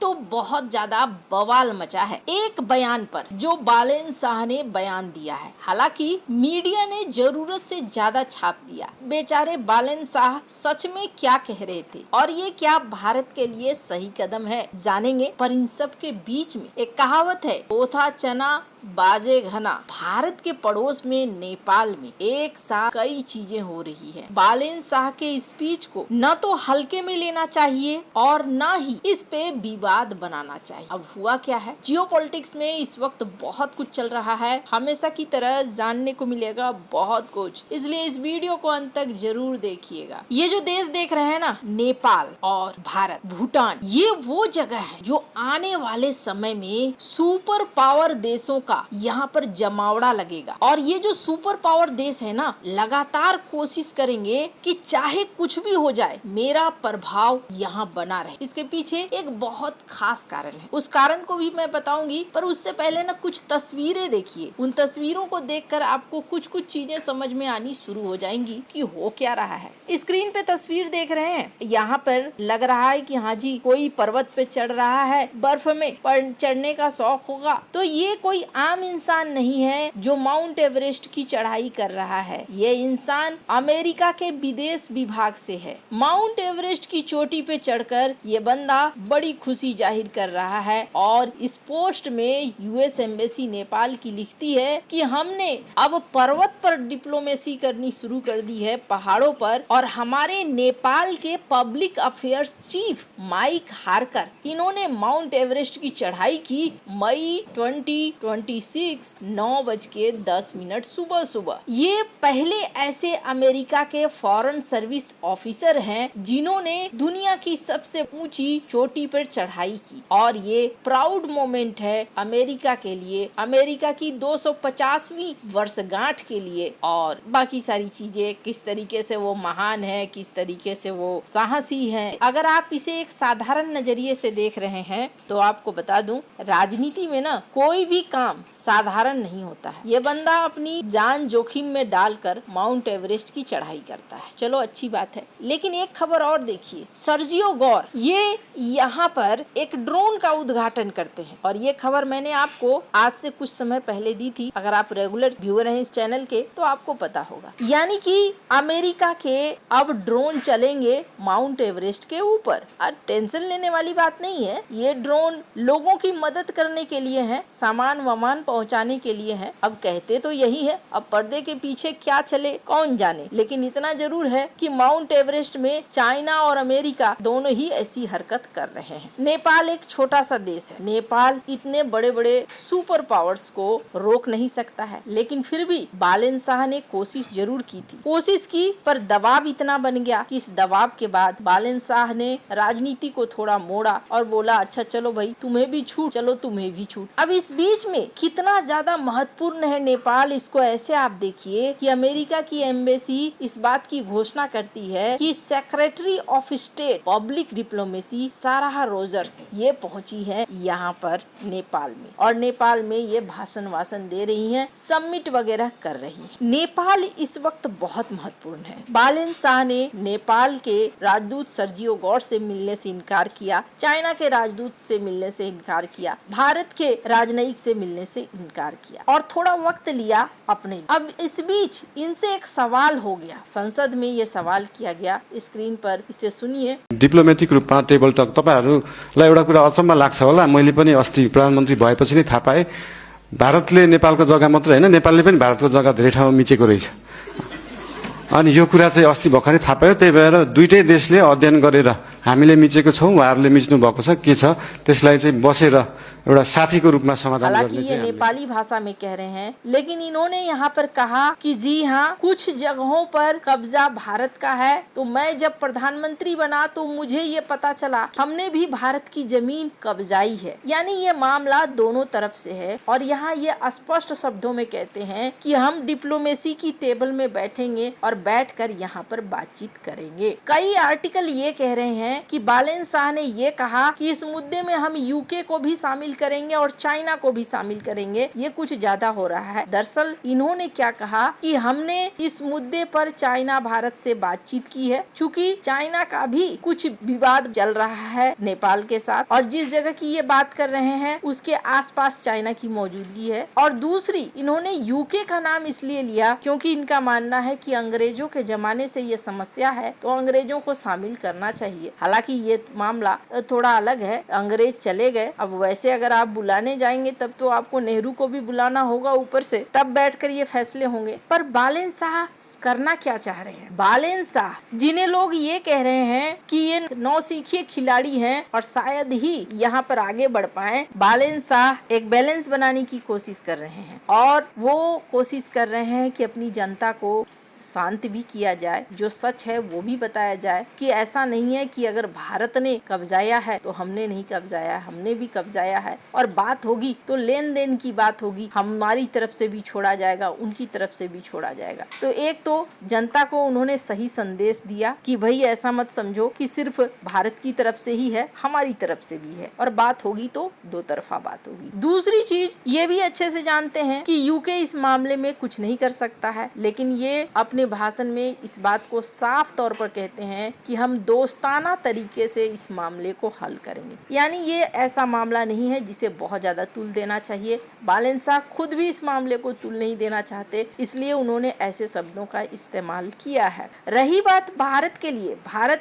तो बहुत ज्यादा बवाल मचा है एक बयान पर जो बालेन शाह ने बयान दिया है। हालांकि मीडिया ने जरूरत से ज्यादा छाप दिया। बेचारे बालेन शाह सच में क्या कह रहे थे और ये क्या भारत के लिए सही कदम है, जानेंगे। पर इन सब के बीच में एक कहावत है, ओथा चना बाजे घना। भारत के पड़ोस में नेपाल में एक साथ कई चीजें हो रही हैं। बालेन शाह के स्पीच को न तो हल्के में लेना चाहिए और न ही इस पे विवाद बनाना चाहिए। अब हुआ क्या है, जियोपॉलिटिक्स में इस वक्त बहुत कुछ चल रहा है। हमेशा की तरह जानने को मिलेगा बहुत कुछ, इसलिए इस वीडियो को अंत तक जरूर देखिएगा। ये जो देश देख रहे हैं ना, नेपाल और भारत, भूटान, ये वो जगह है जो आने वाले समय में सुपर पावर देशों का यहाँ पर जमावड़ा लगेगा। और ये जो सुपर पावर देश है ना, लगातार कोशिश करेंगे कि चाहे कुछ भी हो जाए मेरा प्रभाव यहाँ बना रहे। इसके पीछे एक बहुत खास कारण है, उस कारण को भी मैं बताऊंगी। पर उससे पहले ना कुछ तस्वीरें देखिए। उन तस्वीरों को देखकर आपको कुछ कुछ चीजें समझ में आनी शुरू हो जाएंगी कि हो क्या रहा है। स्क्रीन पे तस्वीर देख रहे हैं, यहाँ पर लग रहा है कि हाँ जी कोई पर्वत पे चढ़ रहा है, बर्फ में चढ़ने का शौक होगा। तो ये कोई आम इंसान नहीं है जो माउंट एवरेस्ट की चढ़ाई कर रहा है। ये इंसान अमेरिका के विदेश विभाग से है। माउंट एवरेस्ट की चोटी पे चढ़कर ये बंदा बड़ी खुशी जाहिर कर रहा है और इस पोस्ट में यूएस एम्बेसी नेपाल की लिखती है कि हमने अब पर्वत पर डिप्लोमेसी करनी शुरू कर दी है, पहाड़ों पर। और हमारे नेपाल के public affairs chief Mike Harker, इन्होंने माउंट एवरेस्ट की चढ़ाई की मई 2026 9:10 सुबह सुबह। ये पहले ऐसे अमेरिका के फॉरेन सर्विस ऑफिसर हैं जिन्होंने दुनिया की सबसे ऊंची चोटी पर चढ़ाई की। और ये प्राउड मोमेंट है अमेरिका के लिए, अमेरिका की 250वीं वर्षगांठ के लिए। और बाकी सारी चीजें, किस तरीके से वो महान है, किस तरीके से वो साहसी है। अगर आप इसे एक साधारण नजरिए से देख रहे हैं तो आपको बता दूं, राजनीति में ना कोई भी काम साधारण नहीं होता है। ये बंदा अपनी जान जोखिम में डालकर माउंट एवरेस्ट की चढ़ाई करता है। चलो अच्छी बात है, लेकिन एक खबर और देखिए। सर्जियो गौर ये यहाँ पर एक ड्रोन का उद्घाटन करते हैं और ये खबर मैंने आपको आज से कुछ समय पहले दी थी। अगर आप रेगुलर व्यूअर हैं इस चैनल के तो आपको पता होगा। यानी कि अमेरिका के अब ड्रोन चलेंगे माउंट एवरेस्ट के ऊपर। और टेंशन लेने वाली बात नहीं है, ये ड्रोन लोगों की मदद करने के लिए है, सामान वामान पहुंचाने के लिए है। अब कहते तो यही है, अब पर्दे के पीछे क्या चले कौन जाने। लेकिन इतना जरूर है कि माउंट एवरेस्ट में चाइना और अमेरिका दोनों ही ऐसी हरकत कर रहे हैं। नेपाल एक छोटा सा देश है, नेपाल इतने बड़े बड़े सुपर पावर्स को रोक नहीं सकता है। लेकिन फिर भी बालेन शाह ने कोशिश जरूर की थी, कोशिश की, पर दबाव इतना बन गया कि इस दबाव के बाद बालेन शाह ने राजनीति को थोड़ा मोड़ा और बोला अच्छा चलो भाई तुम्हें भी छूट, चलो तुम्हें भी छूट। अब इस बीच में कितना ज्यादा महत्वपूर्ण है नेपाल, इसको ऐसे आप देखिए कि अमेरिका की एम्बेसी इस बात की घोषणा करती है कि secretary of state public diplomacy Sarah Rogers ये पहुंची है यहाँ पर नेपाल में। और नेपाल में ये भाषण वासन दे रही हैं, समिट वगैरह कर रही हैं। नेपाल इस वक्त बहुत महत्वपूर्ण है। बालेन शाह ने नेपाल के राजदूत सर्जियो गौर से मिलने से इनकार किया, चाइना के राजदूत से मिलने से इनकार किया, भारत के राजनयिक से मिलने से इनकार किया और थोड़ा वक्त लिया अपने। अब इस बीच इनसे एक सवाल हो गया, संसद में ये सवाल किया गया, स्क्रीन पर इसे सुनिए। डिप्लोमेटिक रूपमा टेबल टक, तपाईहरुलाई एउटा कुरा अचम्म लाग्छ होला, मैले पनि अस्ति प्रधानमन्त्री भएपछि नै थाहा पाएँ भारतले नेपालको जग्गा मात्र हैन, नेपालले पनि भारतको जग्गा धेरै ठाउँमा मिचेको रहेछ। अनि यो कुरा चाहिँ अस्ति भर्खरै थाहा पायो। त्यही भएर दुईटै देशले अध्ययन गरेर हामीले मिचेको छौं, उहाँहरूले मिच्नु भएको छ, के छ त्यसलाई चाहिँ बसेर एउटा साथीको रूपमा समाधान गर्ने हालांकि ये नेपाली भाषा में कह रहे हैं, लेकिन इन्होंने यहाँ पर कहा कि जी हाँ कुछ जगहों पर कब्जा भारत का है। तो मैं जब प्रधानमंत्री बना तो मुझे ये पता चला हमने भी भारत की जमीन कब्जाई है। यानी ये मामला दोनों तरफ से है। और यहाँ ये स्पष्ट शब्दों में कहते हैं कि हम डिप्लोमेसी की टेबल में बैठेंगे और बैठकर यहाँ पर बातचीत करेंगे। कई आर्टिकल ये कह रहे हैं कि बालेन शाह ने ये कहा कि इस मुद्दे में हम यूके को भी शामिल करेंगे और चाइना को भी शामिल करेंगे, ये कुछ ज्यादा हो रहा है। दरअसल इन्होंने क्या कहा कि हमने इस मुद्दे पर चाइना भारत से बातचीत की है, चूँकि चाइना का भी कुछ विवाद चल रहा है नेपाल के साथ, और जिस जगह की ये बात कर रहे हैं उसके आसपास चाइना की मौजूदगी है। और दूसरी, इन्होंने यूके का नाम इसलिए लिया क्योंकि इनका मानना है कि अंग्रेजों के जमाने से ये समस्या है, तो अंग्रेजों को शामिल करना चाहिए। हालांकि ये मामला थोड़ा अलग है, अंग्रेज चले गए, अब वैसे अगर आप बुलाने जाएंगे तब तो आपको नेहरू को भी बुलाना होगा ऊपर से, तब बैठकर ये फैसले होंगे। पर बालेन शाह करना क्या चाह रहे हैं? बालेन शाह, जिन्हें लोग ये कह रहे हैं कि ये नौसिखिए खिलाड़ी हैं और शायद ही यहाँ पर आगे बढ़ पाए, बालेन शाह एक बैलेंस बनाने की कोशिश कर रहे हैं और वो कोशिश कर रहे हैं कि अपनी जनता को शांत भी किया जाए, जो सच है वो भी बताया जाए कि ऐसा नहीं है कि अगर भारत ने कब्जाया है तो हमने नहीं कब्जाया, हमने भी कब्जाया है। और बात होगी तो लेन देन की बात होगी, हमारी तरफ से भी छोड़ा जाएगा, उनकी तरफ से भी छोड़ा जाएगा। तो एक तो जनता को उन्होंने सही संदेश दिया कि भाई ऐसा मत समझो कि सिर्फ भारत की तरफ से ही है, हमारी तरफ से भी है, और बात होगी तो दो तरफा बात होगी। दूसरी चीज ये भी अच्छे से जानते हैं कि यूके इस मामले में कुछ नहीं कर सकता है, लेकिन ये अपने भाषण में इस बात को साफ तौर पर कहते हैं कि हम दोस्ताना तरीके से इस मामले को हल करेंगे। यानी ये ऐसा मामला नहीं है जिसे बहुत ज्यादा तुल देना चाहिए। बालेन शाह खुद भी इस मामले को तुल नहीं देना चाहते, इसलिए उन्होंने ऐसे शब्दों का इस्तेमाल किया है। रही बात भारत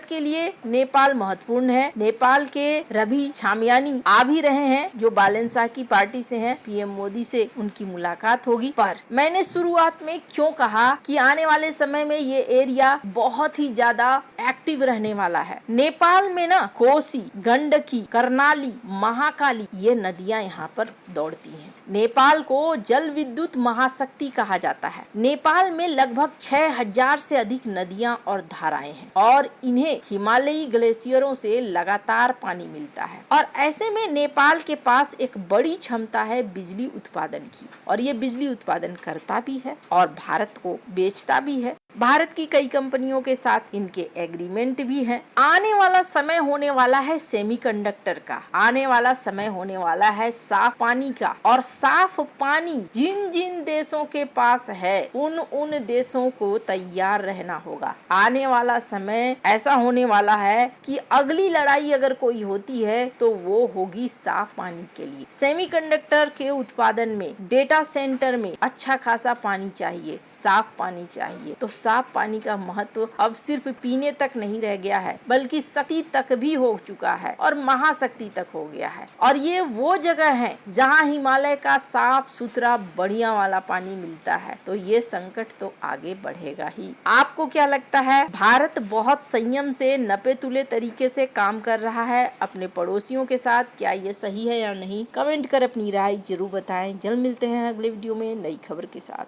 के लिए नेपाल महत्वपूर्ण है। नेपाल के रवि छामयानी आ भी रहे हैं जो बालेन शाह की पार्टी से हैं, पीएम मोदी से उनकी मुलाकात होगी। पर मैंने शुरुआत में क्यों कहा कि आने वाले समय में ये एरिया बहुत ही ज्यादा एक्टिव रहने वाला है। नेपाल में ना कोसी, गंडकी, कर्णाली, महाकाली ये नदियां यहाँ पर दौड़ती हैं। नेपाल को जल विद्युत महाशक्ति कहा जाता है। नेपाल में लगभग 6000 से अधिक नदियां और धाराएं हैं और इन्हें हिमालयी ग्लेशियरों से लगातार पानी मिलता है। और ऐसे में नेपाल के पास एक बड़ी क्षमता है बिजली उत्पादन की, और ये बिजली उत्पादन करता भी है और भारत को बेचता भी है। भारत की कई कंपनियों के साथ इनके एग्रीमेंट भी हैं। आने वाला समय होने वाला है सेमीकंडक्टर का, आने वाला समय होने वाला है साफ पानी का, और साफ पानी जिन जिन देशों के पास है उन देशों को तैयार रहना होगा। आने वाला समय ऐसा होने वाला है कि अगली लड़ाई अगर कोई होती है तो वो होगी साफ पानी के लिए। सेमीकंडक्टर के उत्पादन में, डेटा सेंटर में अच्छा खासा पानी चाहिए, साफ पानी चाहिए। तो साफ पानी का महत्व अब सिर्फ पीने तक नहीं रह गया है, बल्कि शक्ति तक भी हो चुका है और महाशक्ति तक हो गया है। और ये वो जगह है जहां हिमालय का साफ सुथरा बढ़िया वाला पानी मिलता है। तो ये संकट तो आगे बढ़ेगा ही। आपको क्या लगता है, भारत बहुत संयम से नपे तुले तरीके से काम कर रहा है अपने पड़ोसियों के साथ, क्या ये सही है या नहीं? कमेंट कर अपनी राय जरूर बताएं। जल्द मिलते हैं अगले वीडियो में नई खबर के साथ।